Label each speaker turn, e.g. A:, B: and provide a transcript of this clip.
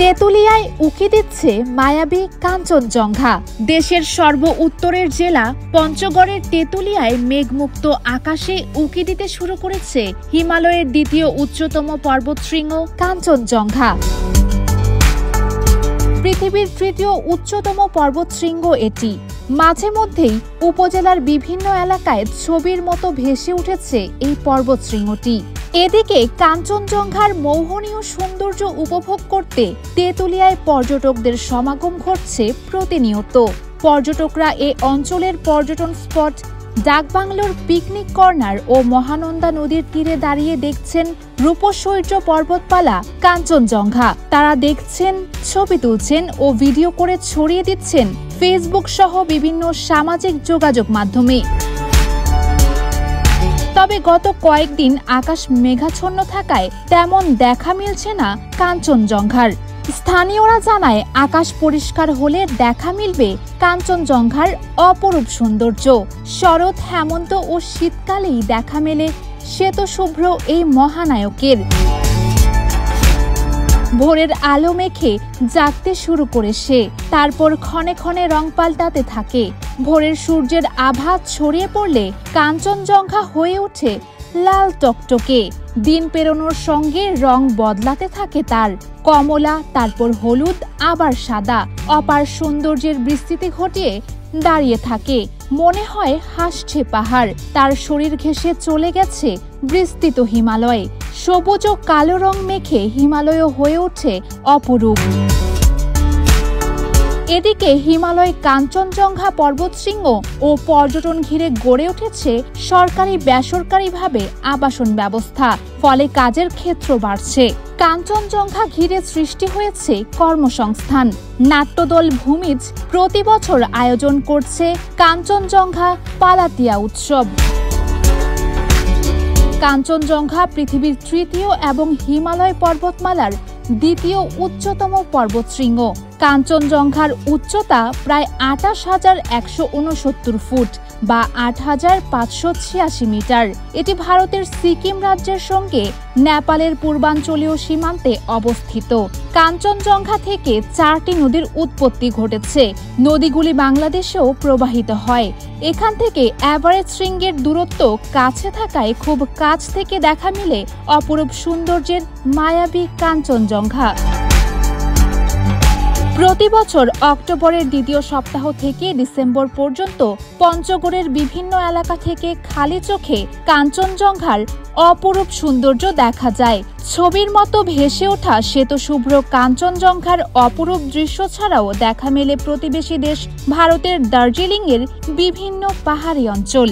A: তেঁতুলিয়ায় উকি দিচ্ছে মায়াবী কাঞ্চনজঙ্ঘা। দেশের সর্ব উত্তরের জেলা পঞ্চগড়ের তেঁতুলিয়ায় মেঘমুক্ত আকাশে উকি দিতে শুরু করেছে হিমালয়ের দ্বিতীয় উচ্চতম পর্বতশৃঙ্গ কাঞ্চনজঙ্ঘা। পৃথিবীর তৃতীয় উচ্চতম পর্বতশৃঙ্গ এটি। মাঝে মধ্যেই উপজেলার বিভিন্ন এলাকায় ছবির মতো ভেসে উঠেছে এই পর্বতশৃঙ্গটি। এদিকে কাঞ্চনজঙ্ঘার মোহনীয় সৌন্দর্য উপভোগ করতে তেঁতুলিয়ায় পর্যটকদের সমাগম ঘটছে প্রতিনিয়ত। পর্যটকরা এ অঞ্চলের পর্যটন স্পট ডাকবাংলোর পিকনিক কর্নার ও মহানন্দা নদীর তীরে দাঁড়িয়ে দেখছেন রূপসৌর্য পর্বতমালা কাঞ্চনজঙ্ঘা। তারা দেখছেন, ছবি তুলছেন ও ভিডিও করে ছড়িয়ে দিচ্ছেন ফেসবুক সহ বিভিন্ন সামাজিক যোগাযোগ মাধ্যমে। তবে গত কয়েকদিন আকাশ মেঘাচ্ছন্ন থাকায় তেমন দেখা মিলছে না কাঞ্চনজঙ্ঘার। স্থানীয়রা জানায়, আকাশ পরিষ্কার হলে দেখা মিলবে কাঞ্চনজঙ্ঘার অপরূপ সৌন্দর্য। শরৎ, হেমন্ত ও শীতকালেই দেখা মেলে শ্বেতশুভ্র এই মহানায়কের। ভোরের আলো মেখে জাগতে শুরু করে সে, তারপর ক্ষণে ক্ষণে রং পাল্টাতে থাকে। ভোরের সূর্যের আভা ছড়িয়ে পড়লে কাঞ্চনজঙ্ঘা হয়ে ওঠে লাল টকটকে। দিন পেরোনোর সঙ্গে রং বদলাতে থাকে তার, কমলা, তারপর হলুদ, আবার সাদা। অপার সৌন্দর্যের বিস্তৃতি ঘটিয়ে দাঁড়িয়ে থাকে, মনে হয় হাসছে পাহাড়। তার শরীর ঘেঁষে চলে গেছে বিস্তৃত হিমালয়। সবুজ ও কালো রং মেখে হিমালয় হয়ে ওঠে অপরূপ। এদিকে হিমালয় কাঞ্চনজঙ্ঘা পর্বতশৃঙ্গ ও পর্যটন ঘিরে গড়ে উঠেছে সরকারি বেসরকারিভাবে আবাসন ব্যবস্থা, ফলে কাজের ক্ষেত্র বাড়ছে। কাঞ্চনজঙ্ঘা ঘিরে সৃষ্টি হয়েছে কর্মসংস্থান। নাট্যদল ভূমিজ প্রতি বছর আয়োজন করছে কাঞ্চনজঙ্ঘা পালাতিয়া উৎসব। কাঞ্চনজঙ্ঘা পৃথিবীর তৃতীয় এবং হিমালয় পর্বতমালার দ্বিতীয় উচ্চতম পর্বতশৃঙ্গ। কাঞ্চনজঙ্ঘার উচ্চতা প্রায় ২৮,১৬৯ ফুট বা ৮,৫৮৬ মিটার। এটি ভারতের সিকিম রাজ্যের সঙ্গে নেপালের পূর্বাঞ্চলীয় সীমান্তে অবস্থিত। কাঞ্চনজঙ্ঘা থেকে ৪টি নদীর উৎপত্তি ঘটেছে। নদীগুলি বাংলাদেশেও প্রবাহিত হয়। এখান থেকে এভারেস্ট শৃঙ্গের দূরত্ব কাছে থাকায় খুব কাছ থেকে দেখা মিলে অপরূপ সৌন্দর্যের মায়াবী কাঞ্চনজঙ্ঘা। প্রতি বছর অক্টোবরের দ্বিতীয় সপ্তাহ থেকে ডিসেম্বর পর্যন্ত পঞ্চগড়ের বিভিন্ন এলাকা থেকে খালি চোখে কাঞ্চনজঙ্ঘার অপরূপ সৌন্দর্য দেখা যায়। ছবির মতো ভেসে ওঠা শ্বেতশুভ্র কাঞ্চনজঙ্ঘার অপরূপ দৃশ্য ছাড়াও দেখা মেলে প্রতিবেশী দেশ ভারতের দার্জিলিংয়ের বিভিন্ন পাহাড়ি অঞ্চল।